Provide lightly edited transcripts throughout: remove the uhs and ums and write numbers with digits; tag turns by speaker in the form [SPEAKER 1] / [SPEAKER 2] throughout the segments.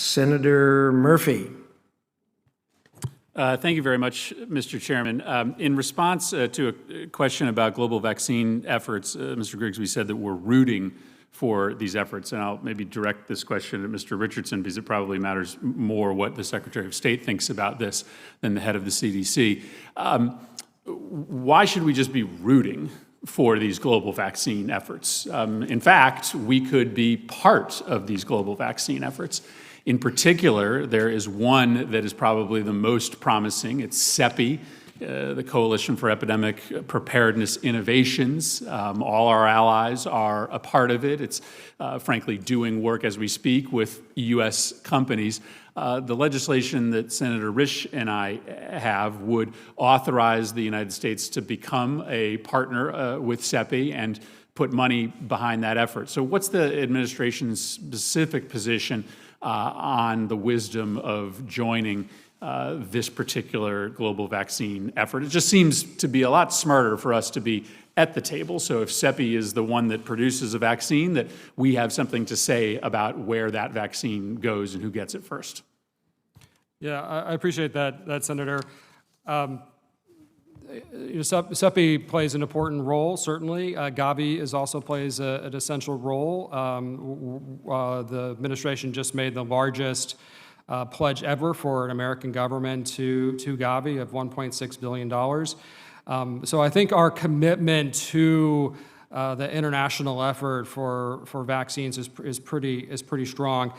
[SPEAKER 1] Senator Murphy.
[SPEAKER 2] Thank you very much, Mr. Chairman. In response to a question about global vaccine efforts, Mr. Grigsby said that we're rooting for these efforts, and I'll maybe direct this question to Mr. Richardson because it probably matters more what the Secretary of State thinks about this than the head of the CDC. Why should we just be rooting for these global vaccine efforts? In fact, we could be part of these global vaccine efforts. In particular, there is one that is probably the most promising. It's CEPI, the Coalition for Epidemic Preparedness Innovations. All our allies are a part of it. It's frankly doing work as we speak with U.S. companies. The legislation that Senator Risch and I have would authorize the United States to become a partner with CEPI and put money behind that effort. So what's the administration's specific position on the wisdom of joining this particular global vaccine effort? It just seems to be a lot smarter for us to be at the table. So if CEPI is the one that produces a vaccine, that we have something to say about where that vaccine goes and who gets it first.
[SPEAKER 3] Yeah, I appreciate that, Senator. CEPI plays an important role, certainly. Gavi also plays an essential role. The administration just made the largest pledge ever for an American government to Gavi of $1.6 billion. So I think our commitment to the international effort for vaccines is pretty strong.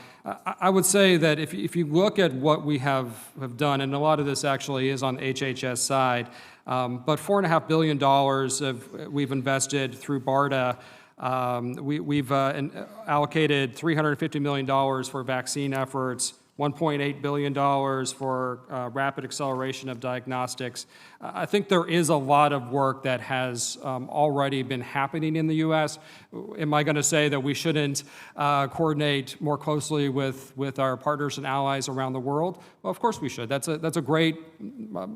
[SPEAKER 3] I would say that if you look at what we have done, and a lot of this actually is on the HHS side, but $4.5 billion we've invested through BARDA. We've allocated $350 million for vaccine efforts, $1.8 billion for rapid acceleration of diagnostics. I think there is a lot of work that has already been happening in the U.S. Am I going to say that we shouldn't coordinate more closely with our partners and allies around the world? Well, of course we should. That's a great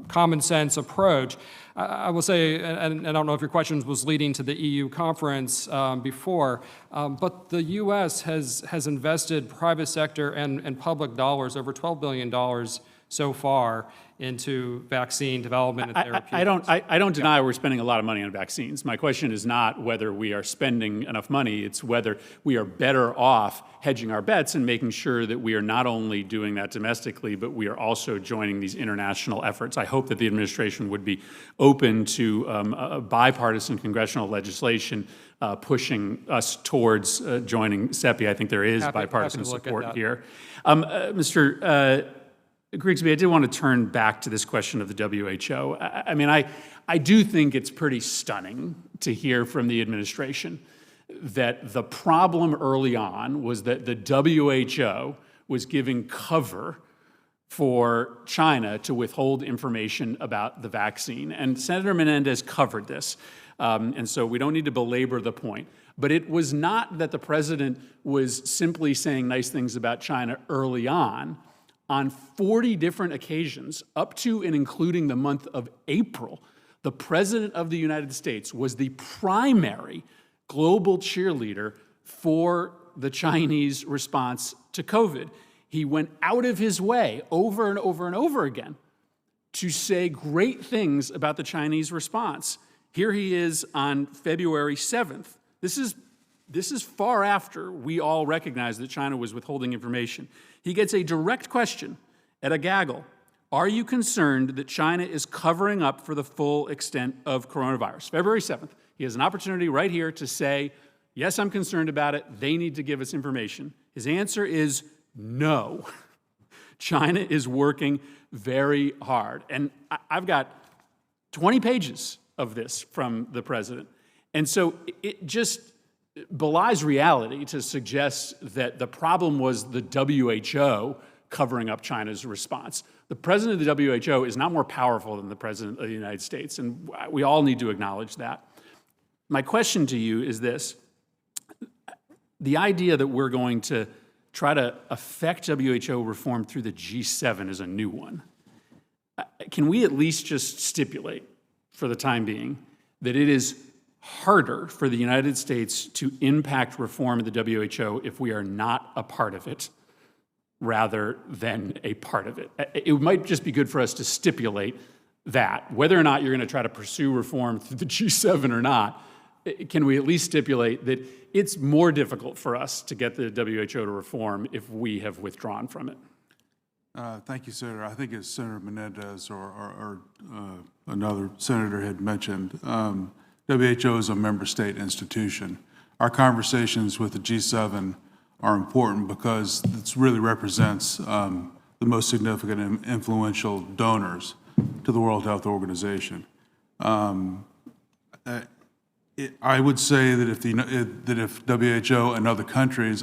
[SPEAKER 3] common sense approach. I will say, and I don't know if your question was leading to the EU conference before, but the U.S. has invested private sector and public dollars, over $12 billion so far, into vaccine development and therapeutics.
[SPEAKER 2] I don't deny we're spending a lot of money on vaccines. My question is not whether we are spending enough money, it's whether we are better off hedging our bets and making sure that we are not only doing that domestically, but we are also joining these international efforts. I hope that the administration would be open to a bipartisan congressional legislation pushing us towards joining CEPI. I think there is bipartisan support here. Mr. Grigsby, I did want to turn back to this question of the WHO. I mean, I do think it's pretty stunning to hear from the administration that the problem early on was that the WHO was giving cover for China to withhold information about the vaccine. And Senator Menendez covered this, and so we don't need to belabor the point. But it was not that the president was simply saying nice things about China early on. On 40 different occasions, up to and including the month of April, the President of the United States was the primary global cheerleader for the Chinese response to COVID. He went out of his way over and over and over again to say great things about the Chinese response. Here he is on February 7th. This is far after we all recognized that China was withholding information. He gets a direct question at a gaggle. Are you concerned that China is covering up for the full extent of coronavirus? February 7th. He has an opportunity right here to say, yes, I'm concerned about it. They need to give us information. His answer is no. China is working very hard. And I've got 20 pages of this from the president. And so it just belies reality to suggest that the problem was the WHO covering up China's response. The president of the WHO is not more powerful than the president of the United States, and we all need to acknowledge that. My question to you is this. The idea that we're going to try to affect WHO reform through the G7 is a new one. Can we at least just stipulate, for the time being, that it is harder for the United States to impact reform of the WHO if we are not a part of it rather than a part of it. It might just be good for us to stipulate that. Whether or not you're going to try to pursue reform through the G7 or not, can we at least stipulate that it's more difficult for us to get the WHO to reform if we have withdrawn from it?
[SPEAKER 4] Thank you, Senator. I think as Senator Menendez or another senator had mentioned, WHO is a member state institution. Our conversations with the G7 are important because it really represents the most significant and influential donors to the World Health Organization. I would say that if WHO and other countries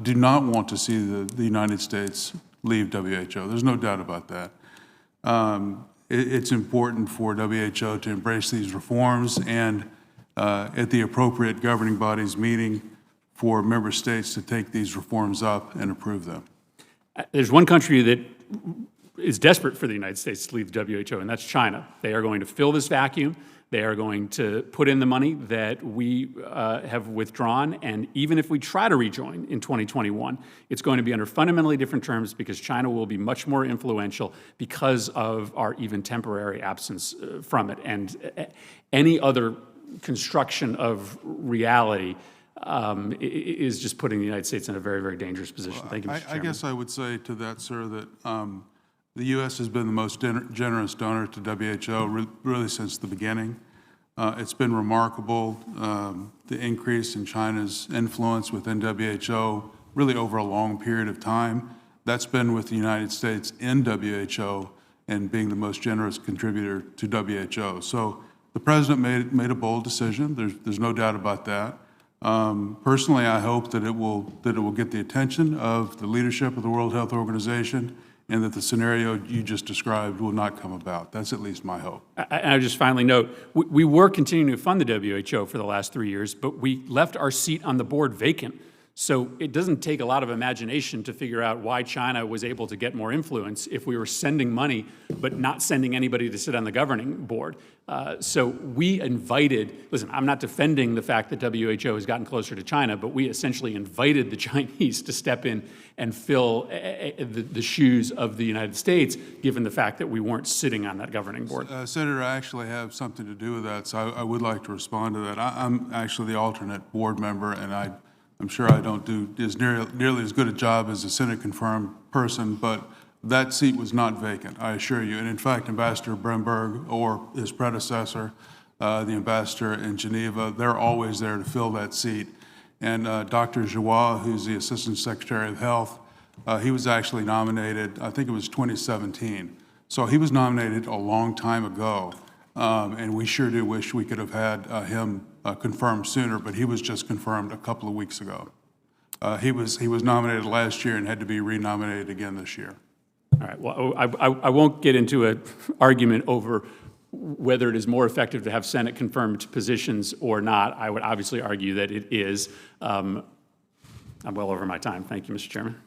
[SPEAKER 4] do not want to see the United States leave WHO, there's no doubt about that. It's important for WHO to embrace these reforms and at the appropriate governing bodies meeting for member states to take these reforms up and approve them.
[SPEAKER 2] There's one country that is desperate for the United States to leave the WHO, and that's China. They are going to fill this vacuum. They are going to put in the money that we have withdrawn, and even if we try to rejoin in 2021, it's going to be under fundamentally different terms because China will be much more influential because of our even temporary absence from it. And any other construction of reality is just putting the United States in a very, very dangerous position. Thank you, Mr. Chairman.
[SPEAKER 4] I guess I would say to that, sir, that the U.S. has been the most generous donor to WHO really since the beginning. It's been remarkable, the increase in China's influence within WHO really over a long period of time. That's been with the United States in WHO and being the most generous contributor to WHO. So the President made a bold decision. There's no doubt about that. Personally, I hope that it will get the attention of the leadership of the World Health Organization and that the scenario you just described will not come about. That's at least my hope.
[SPEAKER 2] I just finally note, we were continuing to fund the WHO for the last 3 years, but we left our seat on the board vacant. So it doesn't take a lot of imagination to figure out why China was able to get more influence if we were sending money but not sending anybody to sit on the governing board. So we invited, listen, I'm not defending the fact that WHO has gotten closer to China, but we essentially invited the Chinese to step in and fill the shoes of the United States, given the fact that we weren't sitting on that governing board.
[SPEAKER 4] Senator, I actually have something to do with that, so I would like to respond to that. I'm actually the alternate board member, and I'm sure I don't do nearly as good a job as a Senate-confirmed person, but that seat was not vacant, I assure you. And in fact, Ambassador Bremberg or his predecessor, the ambassador in Geneva, they're always there to fill that seat. And Dr. Joie, who's the Assistant Secretary of Health, he was actually nominated, I think it was 2017. So he was nominated a long time ago, and we sure do wish we could have had him confirmed sooner, but he was just confirmed a couple of weeks ago. He was nominated last year and had to be renominated again this year.
[SPEAKER 2] All right, well, I won't get into an argument over whether it is more effective to have Senate-confirmed positions or not. I would obviously argue that it is. I'm well over my time. Thank you, Mr. Chairman.